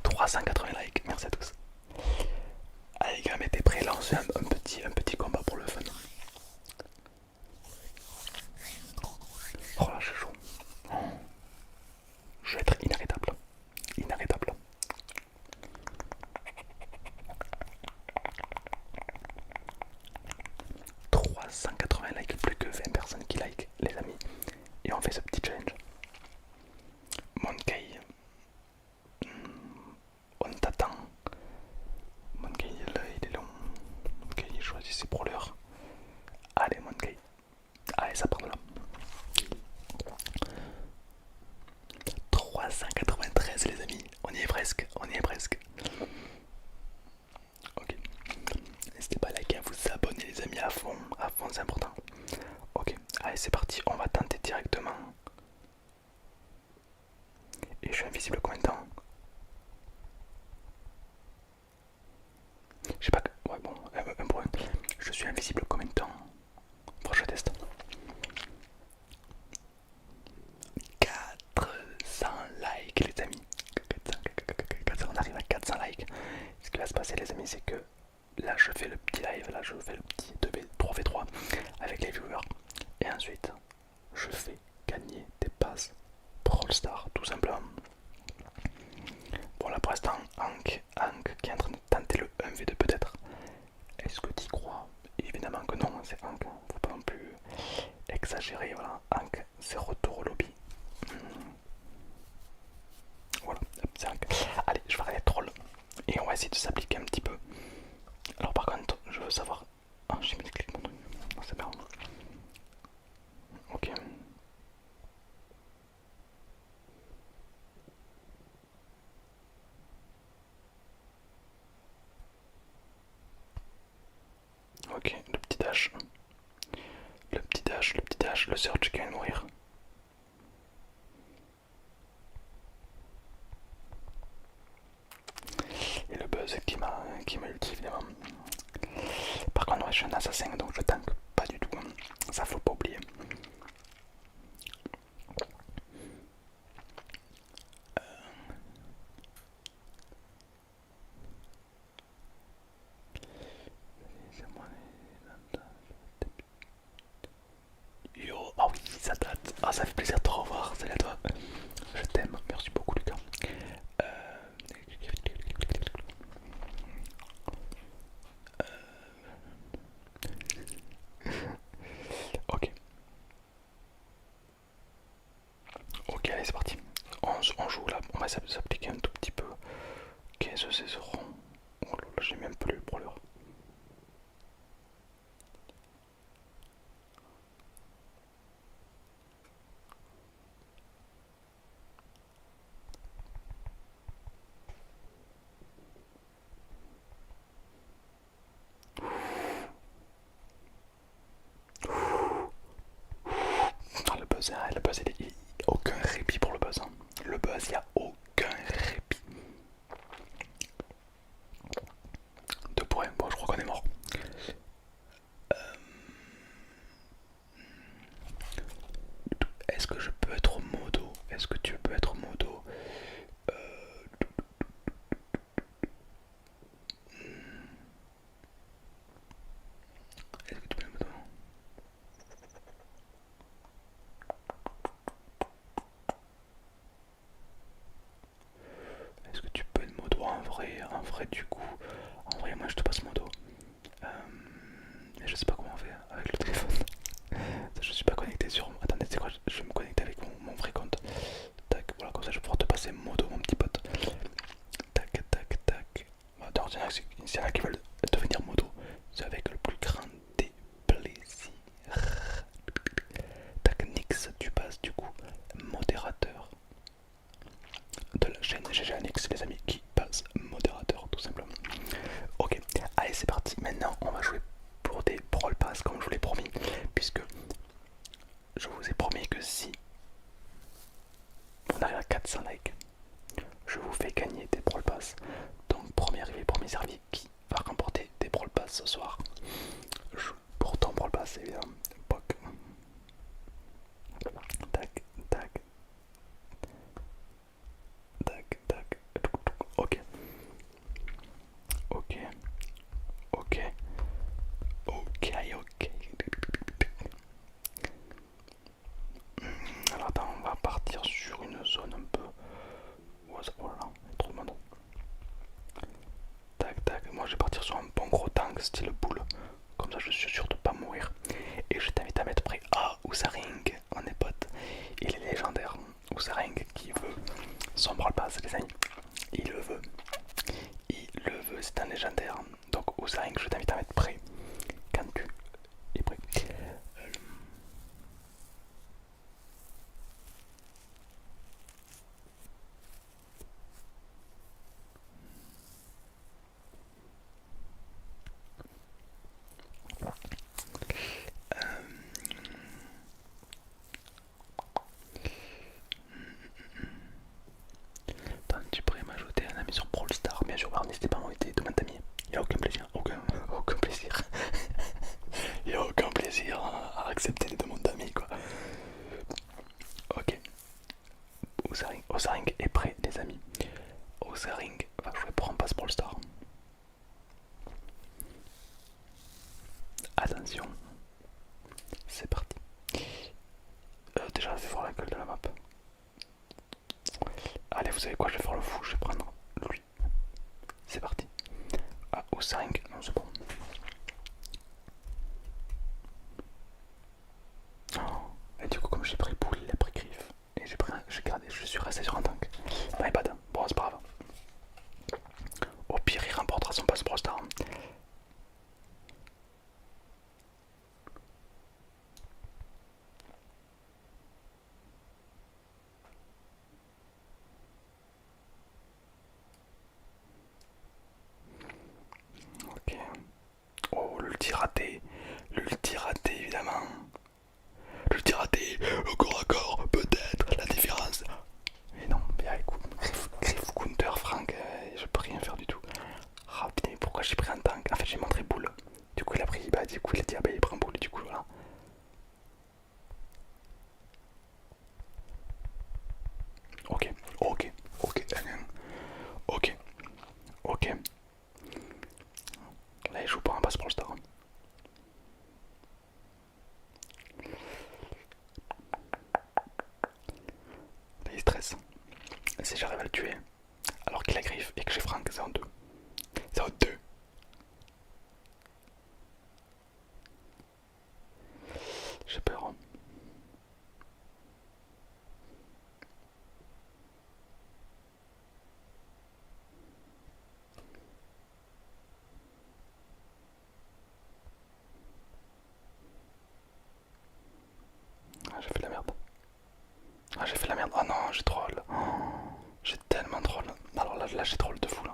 380 likes, merci à tous. Allez les gars, mettez prêts, lancez un petit combat pour le fun. Oh là, je chaud. Je vais être inarrêtable. Inarrêtable. « 380 likes, plus que 20 personnes qui like, les amis. Et on fait ce petit challenge. Monkey, on t'attend. Monkey, il est long. Monkey, il choisit ses brawlers. Allez, Monkey. Allez, ça part de là. 393, les amis. On y est presque. On y est presque. Ok. N'hésitez pas à liker, à vous abonner, les amis, à fond c'est important. Ok, allez, c'est parti. On va tenter directement. Et je suis invisible combien de temps? Je sais pas. Ouais, bon, un point. Je suis invisible combien de temps? Faut que je teste. 400 likes, les amis. 400, on arrive à 400 likes. Ce qui va se passer, les amis, c'est que là, je fais le petit live. Là, je fais le petit 3v3 avec les viewers. Et ensuite, je fais gagner des passes Brawl Stars, tout simplement. Bon, là pour l'instant, Hank qui est en train de tenter le 1v2 peut-être. Est-ce que tu y crois? Évidemment que non, c'est Hank. Faut pas non plus exagérer. Voilà, Hank, c'est retour au lobby. Voilà, c'est Hank. Allez, je vais arrêter de troll et on va essayer de s'appliquer un petit peu. Alors, par contre, je veux savoir. Ah, j'ai mis des clics mon truc. Non, c'est marrant. Ok. Ok, le petit dash. Le search qui vient de mourir. Et le buzz qui m'a ulti évidemment. Par contre, ouais, je suis un assassin donc je tank pas du tout. Ça faut pas oublier. ça fait plaisir de te revoir. Salut à toi. Je t'aime. Merci beaucoup, Lucas. Euh, Ok. Ok, allez, c'est parti. On joue là. On va s'appliquer un tout petit peu. Qu'est-ce que c'est ce rond? Oh là là, j'ai même plus le brûleur. Ah, le buzz, il y a aucun répit pour le buzz, hein. Le buzz, il n'y a aucun répit. 2 points, bon, je crois qu'on est mort. Est-ce que je peux être modo? Est-ce que tu peux être modo? Euh, Est-ce que tu peux être modo? Est-ce que tu peux être modo en vrai du coup? En vrai, moi je te passe modo. Euh, mais je sais pas comment on fait avec le téléphone. Je suis pas connecté sur. Attendez, c'est quoi? Je vais me connecter avec mon vrai compte. Tac, voilà, comme ça je vais pouvoir te passer modo, mon petit pote. Tac, tac, tac. Attends, s'il y en a qui veulent devenir modo, c'est avec le plus grand des plaisirs. Tac, Nix, tu passes du coup modérateur de la chaîne GGANX, les amis, qui passe modérateur tout simplement. Ok, allez, c'est parti. Maintenant, on va jouer pour des Brawl Pass comme je vous l'ai promis, puisque je vous ai promis que si on arrive à 400 likes, je vous fais gagner des Brawl Pass. Donc, premier arrivé, premier servi, qui va remporter des Brawl Pass ce soir? Pour ton Brawl Pass, évidemment. Poc. Tac, tac, tac, tac. Ok, ok, ok, ok, ok. Alors attends, on va partir sur une zone un peu. Voilà, il y a trop de monde. Tac, tac. Moi je vais partir sur un bon gros tank style boule. Comme ça je suis sûr de pas mourir. Et je t'invite à mettre prêt. Ah, Ousaring, on est potes. Il est légendaire. Ousaring qui veut son bras pass, les amis. Il le veut. Il le veut, c'est un légendaire. Donc Ousaring, je t'invite à mettre prêt. Quand tu es prêt. Attends, tu pourrais m'ajouter un ami sur Brawl Stars. Bien sûr, n'hésitez pas à m'inviter, demande d'amis. Il n'y a aucun plaisir, aucun plaisir. Il n'y a aucun plaisir à accepter les demandes d'amis, quoi. Ok, Osaring est prêt, les amis. Osaring va jouer pour un passe Brawl Stars. Attention, c'est parti. Déjà, je vais voir la gueule de la map. Allez, vous savez quoi, je vais faire le fou, je vais prendre lui. C'est parti. Ah, Osaring, non, c'est bon. Oh. Et du coup, comme j'ai pris boule, il a pris griffe. Et j'ai gardé, je suis resté sur un tank. My bad, bon, c'est pas grave. Au pire, il remportera son passe Brawl Stars. Ok. Oh, l'ulti raté évidemment. L'ulti raté, le corps à corps, peut-être la différence. Mais non, bien écoute, Griff Counter, Franck, je peux rien faire du tout. Ah putain, pourquoi j'ai pris un tank? En fait, j'ai montré boule. Du coup, il a pris, bah, du coup, il a dit, ah bah, il prend boule, du coup, voilà. Ok, ok, ok, ok, ok. Là, il joue pas un passe pour le star. 'Hein. j'arrive à le tuer alors qu'il a griffe et que j'ai Franck, c'est honteux. C'est honteux. J'ai peur. Hein. Ah, j'ai fait de la merde. Ah, j'ai fait de la merde. Ah non, j'ai troll. Oh, j'ai tellement troll. Alors là j'ai troll de fou là.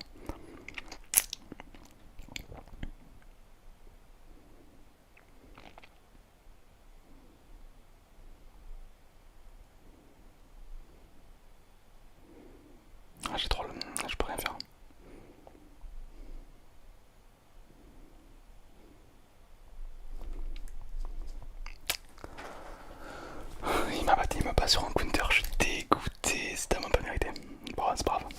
Ah, j'ai troll. Je peux rien faire. Il m'a battu, il m'a pas sur un counter. Je suis dégoûté. C'est tellement pas mérité. Bon, c'est pas grave.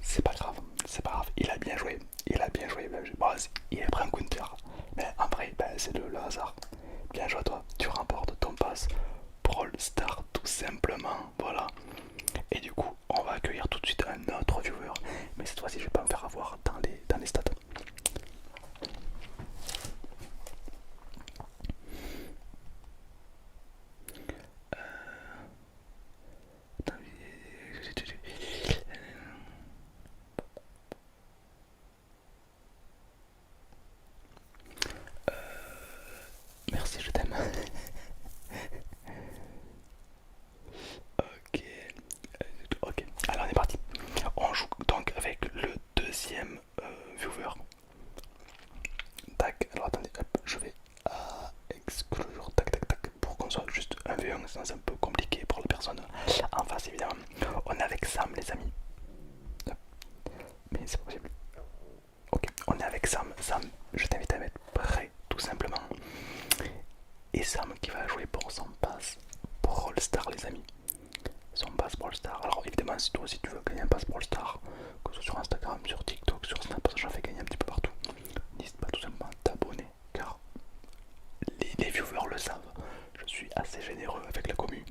C'est pas grave. C'est pas grave. Il a bien joué. Il a bien joué. Bon, il a pris un counter. Mais après, c'est le hasard. Bien joué à toi. Tu remportes ton pass Brawl Star tout simplement. Voilà. Et du coup, on va accueillir tout de suite un autre viewer. Mais cette fois-ci, je vais pas me faire avoir dans les stats. Merci, je t'aime. Ok, ok, alors on est parti. On joue donc avec le deuxième viewer. Tac, alors attendez, hop, je vais exclure, tac tac tac, pour qu'on soit juste un v 1 sinon c'est un peu compliqué pour la personne en face évidemment. On est avec Sam les amis. Hop. Mais c'est pas possible. Ok, on est avec Sam. Sam, je t'invite à mettre prêt tout simplement. Et Sam qui va jouer pour son pass Brawl Star les amis. Son pass Brawl Star. Alors évidemment si toi aussi tu veux gagner un pass Brawl Star, que ce soit sur Instagram, sur TikTok, sur Snap, j'en fais gagner un petit peu partout. N'hésite pas tout simplement à t'abonner car les viewers le savent. Je suis assez généreux avec la commu.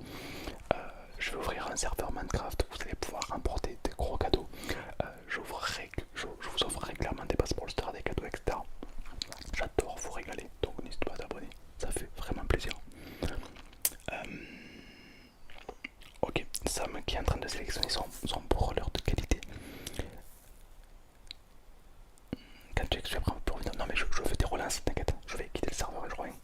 Je vais ouvrir un serveur Minecraft, vous allez pouvoir remporter des gros cadeaux. Je vous offre régulièrement des passes pour le star, des cadeaux, etc. J'adore vous régaler, donc n'hésite pas à t'abonner, ça fait vraiment plaisir. Ok, Sam qui est en train de sélectionner son brawler de qualité. Quand tu es après pour venir. Non mais je fais des relances, t'inquiète, je vais quitter le serveur et je reviens.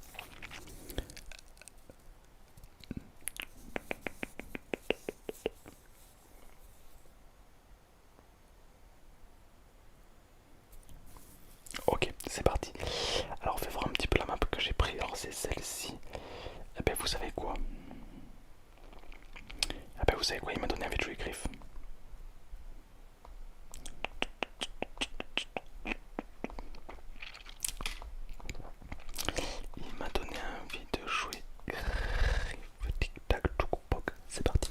Ok, c'est parti. Alors on fait voir un petit peu la map que j'ai pris. Alors c'est celle-ci. Et ben vous savez quoi? Ah ben vous savez quoi, il m'a donné envie de jouer Griff. Il m'a donné envie de jouer Griff. Tic tac touc poc. C'est parti.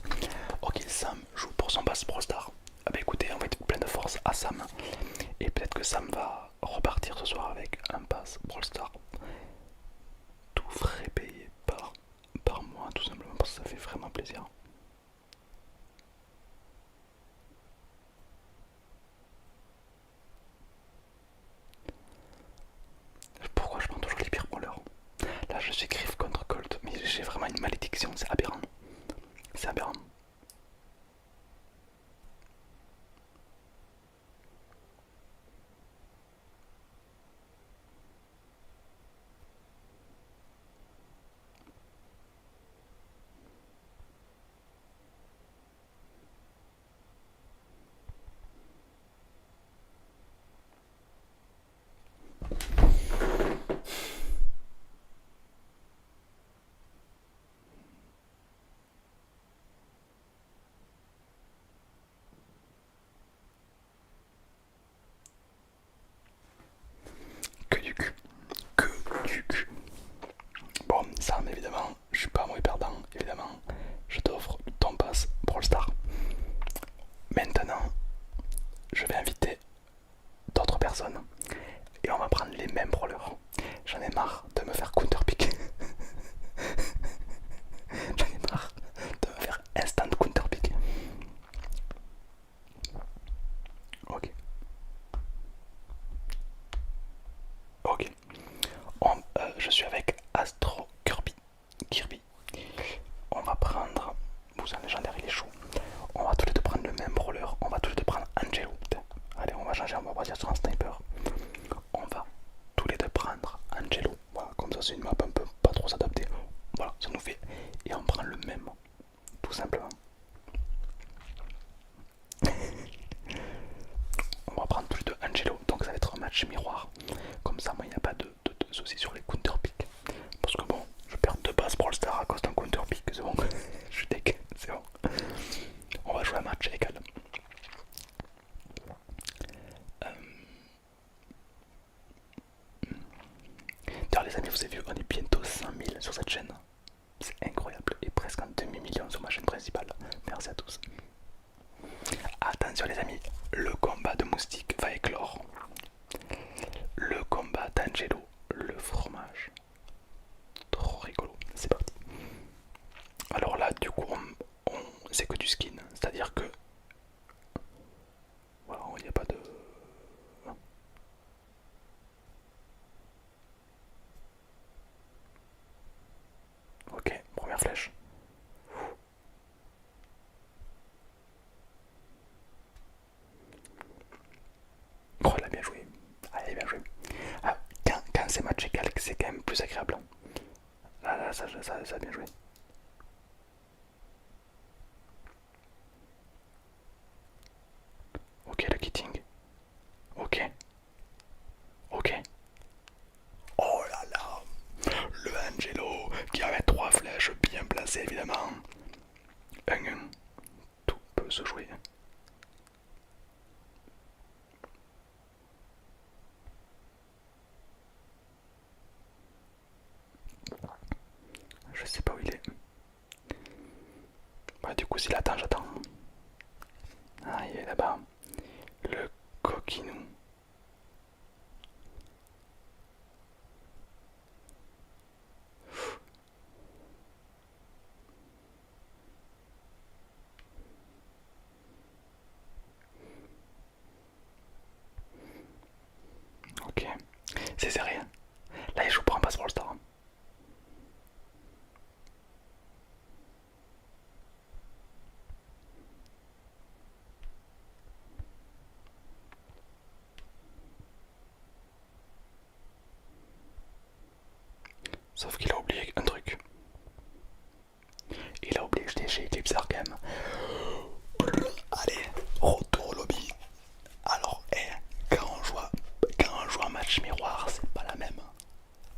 Ok, Sam joue pour son pass Pro Star. Ah bah écoutez, on va être plein de force à Sam. Et peut-être que Sam va repartir ce soir avec un pass Brawl Star. Tout frais payé par moi, tout simplement parce que ça fait vraiment plaisir. Pourquoi je prends toujours les pires brawlers? Là je suis Griff contre Colt, mais j'ai vraiment une malédiction, c'est aberrant. C'est aberrant. ça nous fait, et on prend le même, tout simplement. On va prendre tous les deux Angelo, donc ça va être un match miroir. Comme ça, moi, il n'y a pas de soucis sur les counter pick. Parce que bon, je perds 2 passes pour le star à cause d'un counter pick, c'est bon. Je suis deck, c'est bon. On va jouer un match égal. D'ailleurs, les amis, vous avez vu, on est bientôt 5000 sur cette chaîne. C'est incroyable, et presque un demi-million sur ma chaîne principale. Merci à tous. Attention les amis, le combat de moustique va éclore. Le combat d'Angelo, le fromage. Trop rigolo, c'est parti. Alors là, du coup, c'est que du skin, c'est-à-dire que voilà, il n'y a pas de. Ok, première flèche. Oh, elle a bien joué. Ah, elle a bien joué. Ah, quand c'est match égal, c'est quand même plus agréable. Là, ça a bien joué. Ok, le kitting. Ok. Ok. Oh là là. Le Angelo qui avait 3 flèches bien placées évidemment. 1-1. Tout peut se jouer. Je sais pas où il est. Bah du coup s'il attend, j'attends. Ah, il est là-bas. Le coquinou. Ok. C'est sérieux. Là il joue pour un passe pour le star. Sauf qu'il a oublié un truc. Il a oublié que j'étais chez Eclipse Arkham. Allez, retour au lobby. Alors, quand on joue un match miroir, c'est pas la même.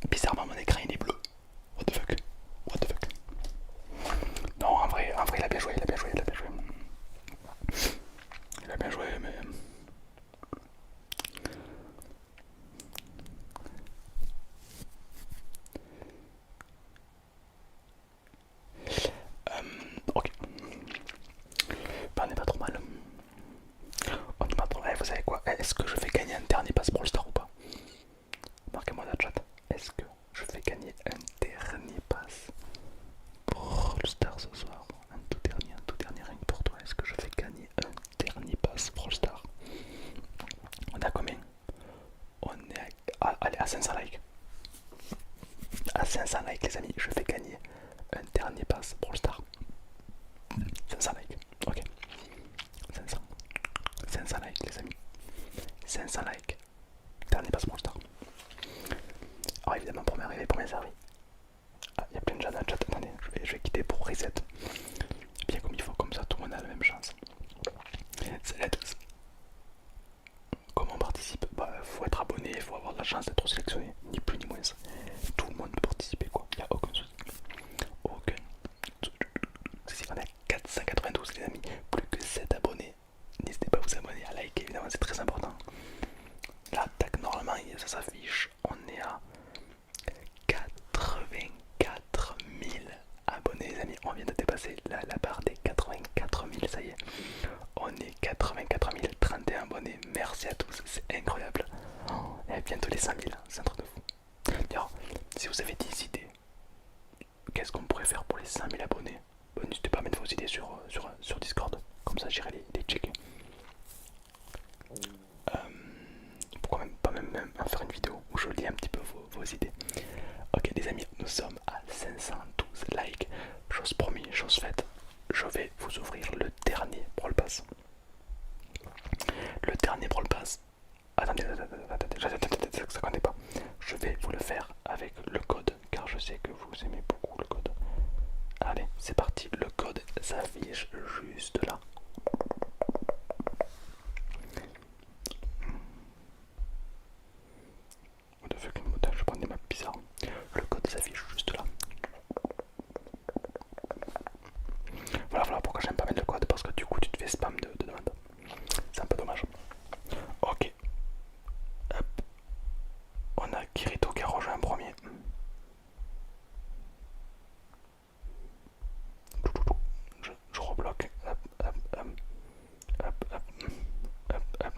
Bizarrement, mon écran il est bleu. What the fuck? What the fuck? Non, en vrai, il a bien joué, il a bien joué, il a bien joué. Il a bien joué, mais. Ok. Bah, on est pas trop mal. On est pas trop mal. Vous savez quoi? Est-ce que je fais gagner un dernier passe pour le star ou pas? Marquez-moi dans le chat. Est-ce que je fais gagner un dernier pass pour le star ce soir? Un tout dernier ring pour toi. Est-ce que je fais gagner un dernier pass pour le star? On est à combien? On est allez, à 500 likes. À 500 likes les amis, je fais gagner un dernier pass pour le star. 500 likes, ok. 500. 500 likes les amis. 500 likes. Dernier pass pour le star. Alors évidemment pour m'arriver, pour mes servis. Ah, il y a plein de gens dans le chat. Attendez, je vais quitter pour reset. Bien comme il faut, comme ça tout le monde a la même chance. Salut à tous. Comment on participe? Bah faut être abonné, il faut avoir de la chance d'être sélectionné. Ni plus ni moins. Tout le monde peut participer quoi. Il n'y a aucun souci. Aucun. Si on est à 492 les amis. Plus que 7 abonnés. N'hésitez pas à vous abonner, à liker évidemment, c'est très important. Là, tac, normalement ça s'affiche. On est à 84 000 abonnés les amis. On vient de dépasser la barre des 84 000, ça y est. On est 84 031 abonnés. Merci à tous, c'est incroyable. Et bientôt les 5000, c'est un truc de fou. D'ailleurs, si vous avez des idées, qu'est-ce qu'on pourrait faire pour les 5000 abonnés? N'hésitez pas à mettre vos idées sur Discord. Comme ça j'irai les checker. Pourquoi même faire une vidéo où je lis un petit peu vos idées. Ok les amis, nous sommes à 512 likes. Chose promis, chose faite. Je vais vous ouvrir le dernier Brawl Pass. Le dernier Brawl Pass. Attendez, ça comptait pas. Je vais vous le faire avec le code car je sais que vous aimez beaucoup le code. C'est parti, le code s'affiche juste là. What the fuck, je prends des maps bizarres. Le code s'affiche juste là. Voilà pourquoi j'aime pas mettre le code, parce que du coup tu te fais spam de demande. C'est un peu dommage. Ok. Hop. On a Kirito qui a rejoint un premier. Je rebloque. Hop, hop, hop. Hop, hop. Hop, hop.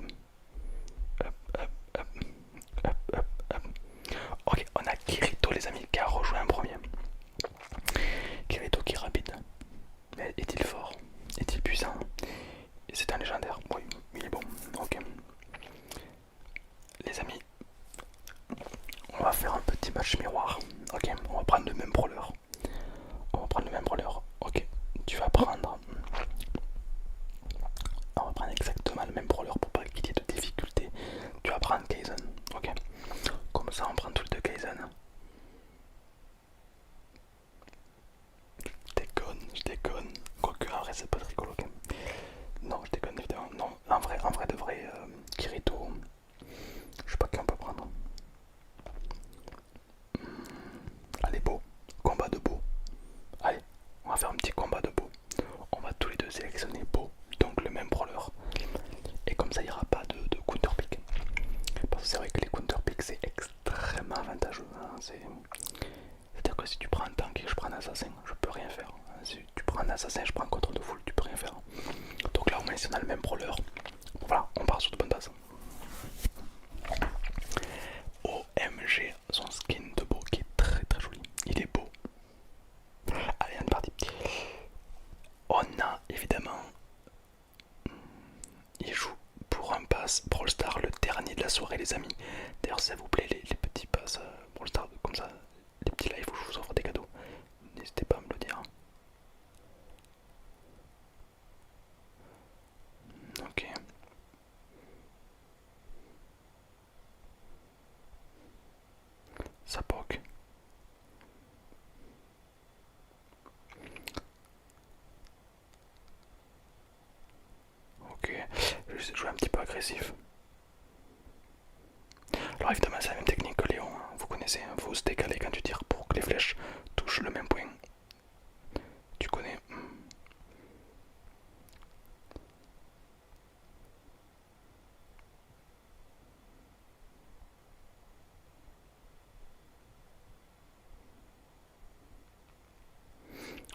Hop, hop, hop. Hop, hop, hop. Ok, on a Kirito les amis qui a rejoint un premier. Kirito qui est rapide. Mais est-il fort? Est-il puissant? C'est un légendaire. Oui, il est bon. Ok. Les amis, on va faire un petit match miroir. Ok, on va prendre le même brawler. On va prendre le même brawler. Ok, tu vas prendre. On va prendre exactement le même brawler pour pas qu'il y ait de difficulté. Tu vas prendre Kaizen. Ok, comme ça on prend tous les deux Kaizen. Je déconne. Quoique, en vrai, c'est pas très rigolo quand même. Non, je déconne évidemment. Non, en vrai de vrai, Kirito, je sais pas qui on peut prendre. Allez, beau. Combat de beau. Allez, on va faire un petit combat de beau. On va tous les deux sélectionner beau, donc le même brawler. Et comme ça, il n'y aura pas de counter pick. Parce que c'est vrai que les counter pick c'est extrêmement avantageux. Hein. C'est-à-dire que si tu prends un tank et que je prends un assassin, je peux rien faire. Si tu prends un assassin, je prends un contrôle de full, tu peux rien faire. Donc là, au moins, si on a le même brawler, voilà, on part sur de bonnes bases. OMG, son skin de beau qui est très très joli. Il est beau. Allez, on est parti. On a évidemment. Il joue pour un pass Brawl Stars, le dernier de la soirée, les amis. D'ailleurs, s'il vous plaît, les petits passes Brawl Stars comme ça, les petits lives où je vous offre des cadeaux, n'hésitez pas à me le dire. Ok. Ça poke. Ok. Je vais jouer un petit peu agressif. Alors évidemment, c'est la même technique que Léon. Hein. Vous connaissez, il faut se décaler quand tu tires pour que les flèches touchent le même point. Tu connais.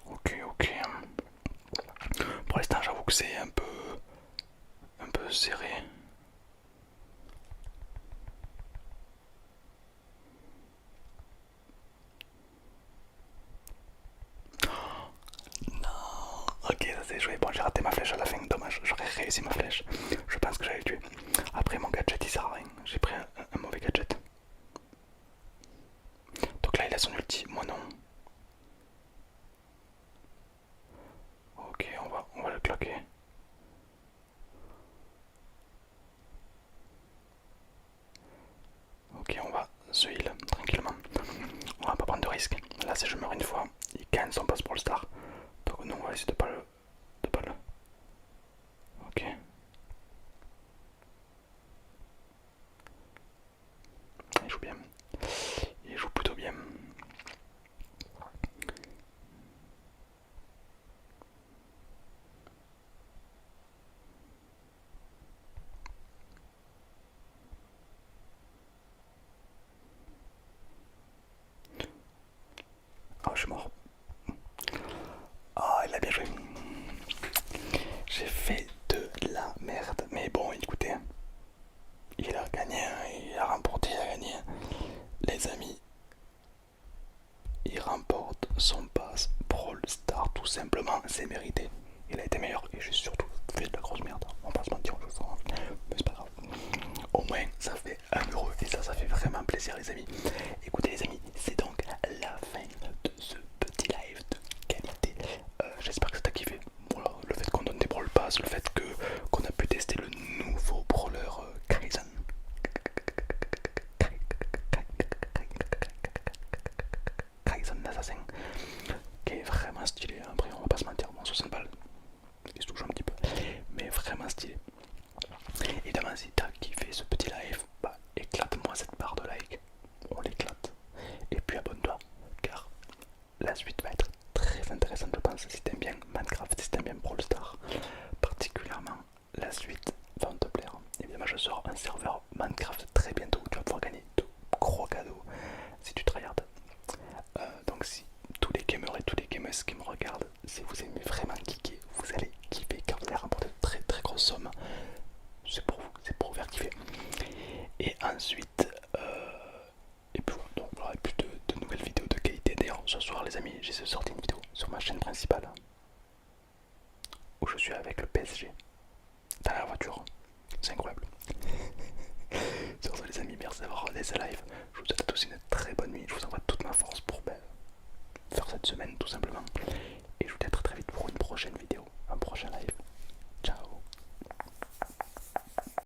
Ok. Pour l'instant, j'avoue que c'est un peu serré. Ok, ça c'est joué. Bon, j'ai raté ma flèche à la fin, dommage. J'aurais réussi ma flèche. Je pense que j'avais tué. Après, mon gadget il sert à rien. J'ai pris un mauvais gadget. Donc là, il a son ulti. Moi non. Ok, on va le cloquer. Ok, on va se heal tranquillement. On va pas prendre de risque. Là, si je meurs une fois, il gagne son passe pour le star. Donc, nous, on va essayer de pas le. Ok. Il joue bien. Il joue plutôt bien. Oh, je suis mort. Oh, il a bien joué. J'ai fait de la merde. Mais bon, écoutez. Il a gagné, il a remporté, il a gagné. Les amis, il remporte son pass Brawl Star tout simplement, c'est mérité. Il a été meilleur et j'ai surtout fait de la grosse merde. On va pas se mentir, je sens, mais c'est pas grave. Au moins, ça fait 1€ et ça fait vraiment plaisir, les amis. Écoutez, les amis, c'est donc la fin de ce petit live de qualité. J'espère que ça t'a kiffé. Voilà, le fait qu'on donne des Brawl Pass, le fait qu'on a pu tester le nouveau brawler Kaizen. Kaizen l'assassin qui est vraiment stylé. Après ce soir les amis, j'ai sorti une vidéo sur ma chaîne principale où je suis avec le PSG dans la voiture. C'est incroyable. Sur ce les amis, merci d'avoir regardé ce live. Je vous souhaite à tous une très bonne nuit. Je vous envoie toute ma force pour faire cette semaine tout simplement. Et je vous dis à très vite pour une prochaine vidéo, un prochain live.